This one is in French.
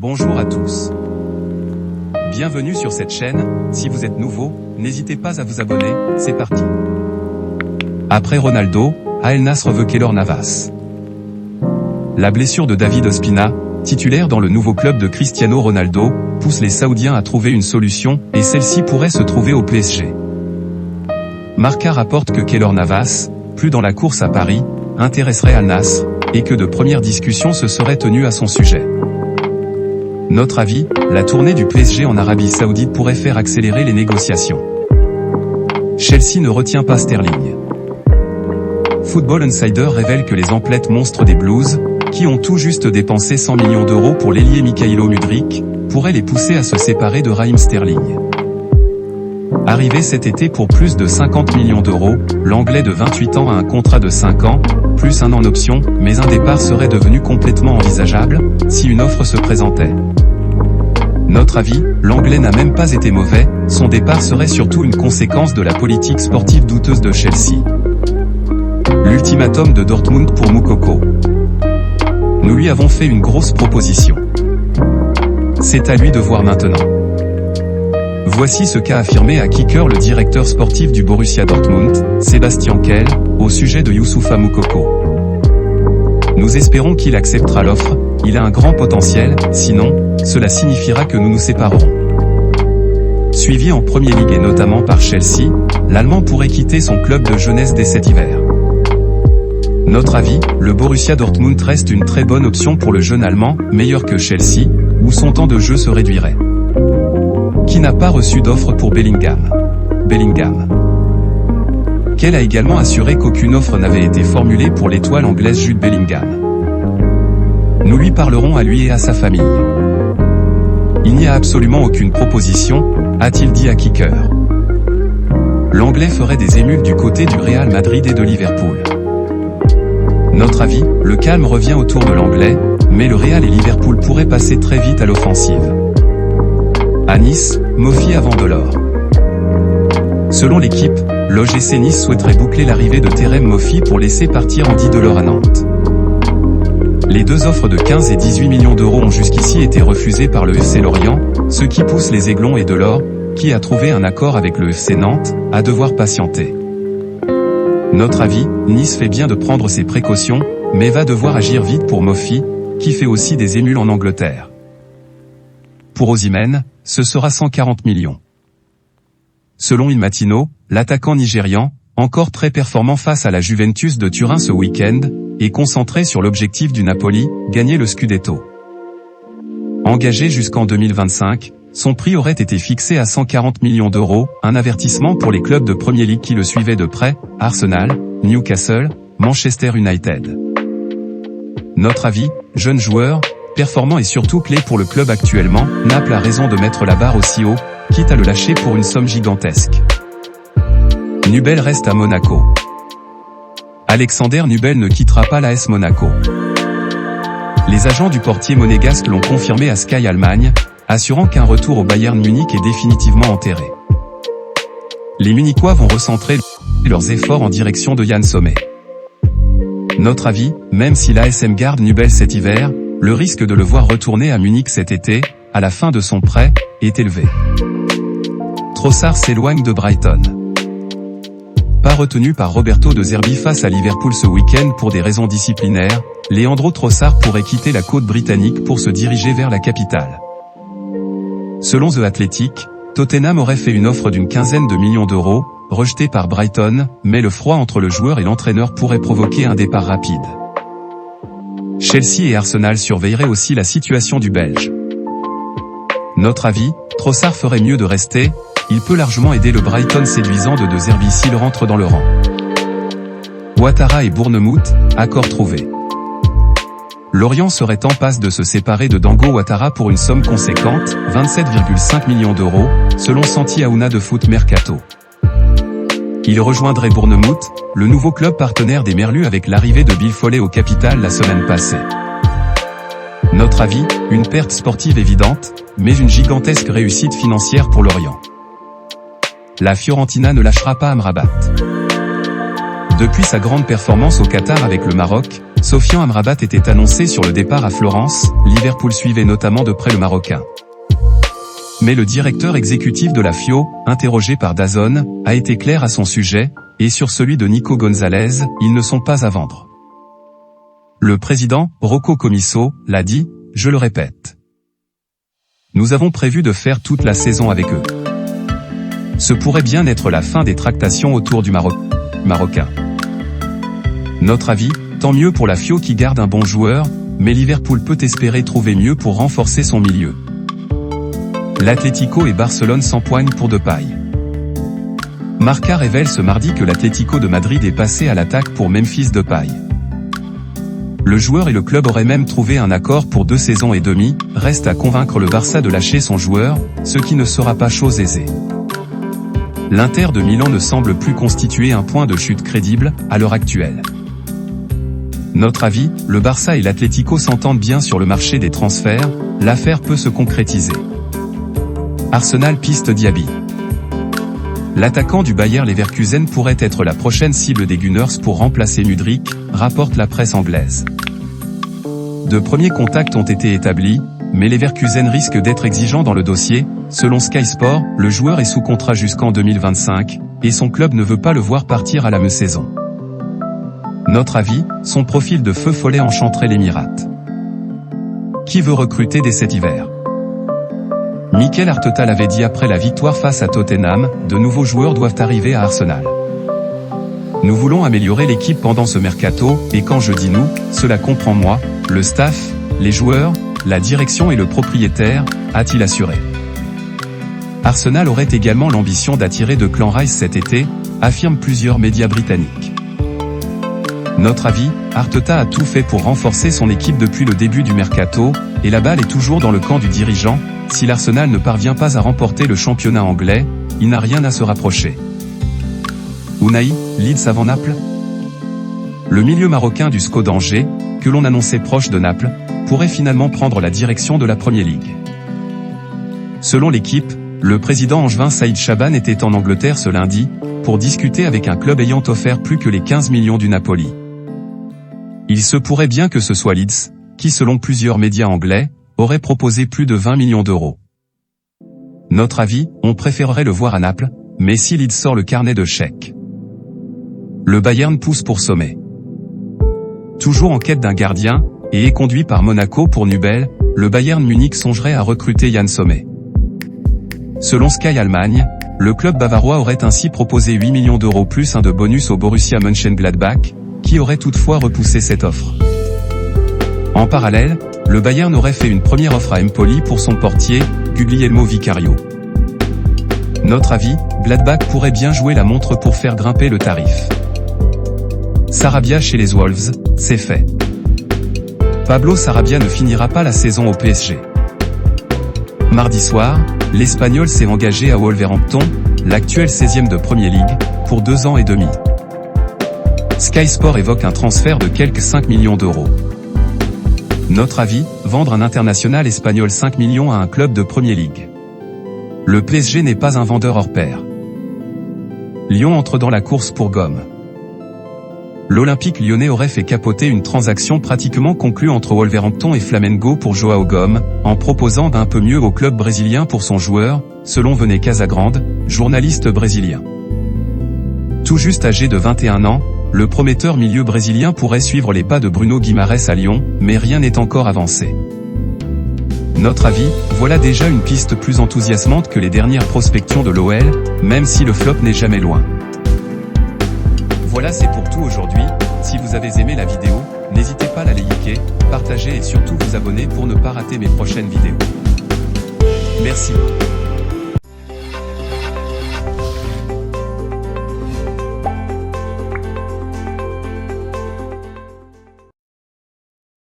Bonjour à tous. Bienvenue sur cette chaîne. Si vous êtes nouveau, n'hésitez pas à vous abonner. C'est parti. Après Ronaldo, Al Nassr veut Keylor Navas. La blessure de David Ospina, titulaire dans le nouveau club de Cristiano Ronaldo, pousse les Saoudiens à trouver une solution, et celle-ci pourrait se trouver au PSG. Marca rapporte que Keylor Navas, plus dans la course à Paris, intéresserait Al Nassr, et que de premières discussions se seraient tenues à son sujet. Notre avis, la tournée du PSG en Arabie Saoudite pourrait faire accélérer les négociations. Chelsea ne retient pas Sterling. Football Insider révèle que les emplettes monstres des Blues, qui ont tout juste dépensé 100 millions d'euros pour l'ailier Mykhailo Mudryk, pourraient les pousser à se séparer de Raheem Sterling. Arrivé cet été pour plus de 50 millions d'euros, l'Anglais de 28 ans a un contrat de 5 ans, plus un an en option, mais un départ serait devenu complètement envisageable, si une offre se présentait. Notre avis, l'Anglais n'a même pas été mauvais, son départ serait surtout une conséquence de la politique sportive douteuse de Chelsea. L'ultimatum de Dortmund pour Moukoko. Nous lui avons fait une grosse proposition. C'est à lui de voir maintenant. Voici ce qu'a affirmé à Kicker le directeur sportif du Borussia Dortmund, Sébastien Kehl, au sujet de Youssoufa Moukoko. Nous espérons qu'il acceptera l'offre, il a un grand potentiel, sinon, cela signifiera que nous nous séparerons. Suivi en Premier League et notamment par Chelsea, l'Allemand pourrait quitter son club de jeunesse dès cet hiver. Notre avis, le Borussia Dortmund reste une très bonne option pour le jeune Allemand, meilleur que Chelsea, où son temps de jeu se réduirait. Qui n'a pas reçu d'offre pour Bellingham. Kehl a également assuré qu'aucune offre n'avait été formulée pour l'étoile anglaise Jude Bellingham. Nous lui parlerons à lui et à sa famille. Il n'y a absolument aucune proposition, a-t-il dit à Kicker. L'Anglais ferait des émules du côté du Real Madrid et de Liverpool. Notre avis, le calme revient autour de l'Anglais, mais le Real et Liverpool pourraient passer très vite à l'offensive. À Nice, Moffi avant Delors. Selon l'équipe, l'OGC Nice souhaiterait boucler l'arrivée de Terem Moffi pour laisser partir Andy Delors à Nantes. Les deux offres de 15 et 18 millions d'euros ont jusqu'ici été refusées par le FC Lorient, ce qui pousse les Aiglons et Delors, qui a trouvé un accord avec le FC Nantes, à devoir patienter. Notre avis, Nice fait bien de prendre ses précautions, mais va devoir agir vite pour Moffi, qui fait aussi des émules en Angleterre. Pour Osimhen, ce sera 140 millions. Selon Il Mattino, l'attaquant nigérian, encore très performant face à la Juventus de Turin ce week-end, est concentré sur l'objectif du Napoli, gagner le Scudetto. Engagé jusqu'en 2025, son prix aurait été fixé à 140 millions d'euros, un avertissement pour les clubs de Premier League qui le suivaient de près, Arsenal, Newcastle, Manchester United. Notre avis, jeune joueur, performant et surtout clé pour le club actuellement, Naples a raison de mettre la barre aussi haut, quitte à le lâcher pour une somme gigantesque. Nubel reste à Monaco. Alexander Nubel ne quittera pas l'AS Monaco. Les agents du portier monégasque l'ont confirmé à Sky Allemagne, assurant qu'un retour au Bayern Munich est définitivement enterré. Les Munichois vont recentrer leurs efforts en direction de Yann Sommer. Notre avis, même si l'ASM garde Nubel cet hiver, le risque de le voir retourner à Munich cet été, à la fin de son prêt, est élevé. Trossard s'éloigne de Brighton. Pas retenu par Roberto De Zerbi face à Liverpool ce week-end pour des raisons disciplinaires, Leandro Trossard pourrait quitter la côte britannique pour se diriger vers la capitale. Selon The Athletic, Tottenham aurait fait une offre d'une quinzaine de millions d'euros, rejetée par Brighton, mais le froid entre le joueur et l'entraîneur pourrait provoquer un départ rapide. Chelsea et Arsenal surveilleraient aussi la situation du Belge. Notre avis, Trossard ferait mieux de rester, il peut largement aider le Brighton séduisant de Zerbi s'il rentre dans le rang. Ouattara et Bournemouth, accord trouvé. Lorient serait en passe de se séparer de Dango Ouattara pour une somme conséquente, 27,5 millions d'euros, selon Santi Aouna de Foot Mercato. Il rejoindrait Bournemouth, le nouveau club partenaire des Merlus avec l'arrivée de Bill Foley au capital la semaine passée. Notre avis, une perte sportive évidente, mais une gigantesque réussite financière pour Lorient. La Fiorentina ne lâchera pas Amrabat. Depuis sa grande performance au Qatar avec le Maroc, Sofiane Amrabat était annoncé sur le départ à Florence, Liverpool suivait notamment de près le Marocain. Mais le directeur exécutif de la FIO, interrogé par DAZN, a été clair à son sujet, et sur celui de Nico Gonzalez, ils ne sont pas à vendre. Le président, Rocco Commisso, l'a dit, je le répète. Nous avons prévu de faire toute la saison avec eux. Ce pourrait bien être la fin des tractations autour du Marocain. Notre avis, tant mieux pour la FIO qui garde un bon joueur, mais Liverpool peut espérer trouver mieux pour renforcer son milieu. L'Atlético et Barcelone s'empoignent pour Depay. Marca révèle ce mardi que l'Atlético de Madrid est passé à l'attaque pour Memphis Depay. Le joueur et le club auraient même trouvé un accord pour 2 saisons et demie, reste à convaincre le Barça de lâcher son joueur, ce qui ne sera pas chose aisée. L'Inter de Milan ne semble plus constituer un point de chute crédible, à l'heure actuelle. Notre avis, le Barça et l'Atlético s'entendent bien sur le marché des transferts, l'affaire peut se concrétiser. Arsenal piste Diaby. L'attaquant du Bayer Leverkusen pourrait être la prochaine cible des Gunners pour remplacer Mudryk, rapporte la presse anglaise. De premiers contacts ont été établis, mais Leverkusen risque d'être exigeant dans le dossier. Selon Sky Sport, le joueur est sous contrat jusqu'en 2025, et son club ne veut pas le voir partir à la mi-saison. Notre avis, son profil de feu follet enchanterait l'Émirat. Qui veut recruter dès cet hiver? Mikel Arteta l'avait dit après la victoire face à Tottenham, de nouveaux joueurs doivent arriver à Arsenal. Nous voulons améliorer l'équipe pendant ce mercato, et quand je dis nous, cela comprend moi, le staff, les joueurs, la direction et le propriétaire, a-t-il assuré. Arsenal aurait également l'ambition d'attirer Declan Rice cet été, affirment plusieurs médias britanniques. Notre avis, Arteta a tout fait pour renforcer son équipe depuis le début du mercato, et la balle est toujours dans le camp du dirigeant. Si l'Arsenal ne parvient pas à remporter le championnat anglais, il n'a rien à se rapprocher. Unai, Leeds avant Naples? Le milieu marocain du SCO d'Angers, que l'on annonçait proche de Naples, pourrait finalement prendre la direction de la Premier League. Selon l'équipe, le président angevin Saïd Chaban était en Angleterre ce lundi, pour discuter avec un club ayant offert plus que les 15 millions du Napoli. Il se pourrait bien que ce soit Leeds, qui selon plusieurs médias anglais, aurait proposé plus de 20 millions d'euros. Notre avis, on préférerait le voir à Naples, mais si Leeds sort le carnet de chèques. Le Bayern pousse pour Sommer. Toujours en quête d'un gardien, et est conduit par Monaco pour Nubel, le Bayern Munich songerait à recruter Yann Sommer. Selon Sky Allemagne, le club bavarois aurait ainsi proposé 8 millions d'euros plus un de bonus au Borussia Mönchengladbach, qui aurait toutefois repoussé cette offre. En parallèle, le Bayern aurait fait une première offre à Empoli pour son portier, Guglielmo Vicario. Notre avis, Gladbach pourrait bien jouer la montre pour faire grimper le tarif. Sarabia chez les Wolves, c'est fait. Pablo Sarabia ne finira pas la saison au PSG. Mardi soir, l'Espagnol s'est engagé à Wolverhampton, l'actuel 16e de Premier League, pour 2 ans et demi. Sky Sport évoque un transfert de quelques 5 millions d'euros. Notre avis, vendre un international espagnol 5 millions à un club de Premier League. Le PSG n'est pas un vendeur hors pair. Lyon entre dans la course pour Gomme. L'Olympique lyonnais aurait fait capoter une transaction pratiquement conclue entre Wolverhampton et Flamengo pour Joao Gomes, en proposant d'un peu mieux au club brésilien pour son joueur, selon Vené Casagrande, journaliste brésilien. Tout juste âgé de 21 ans, le prometteur milieu brésilien pourrait suivre les pas de Bruno Guimarães à Lyon, mais rien n'est encore avancé. Notre avis, voilà déjà une piste plus enthousiasmante que les dernières prospections de l'OL, même si le flop n'est jamais loin. Voilà, c'est pour tout aujourd'hui. Si vous avez aimé la vidéo, n'hésitez pas à la liker, partager et surtout vous abonner pour ne pas rater mes prochaines vidéos. Merci.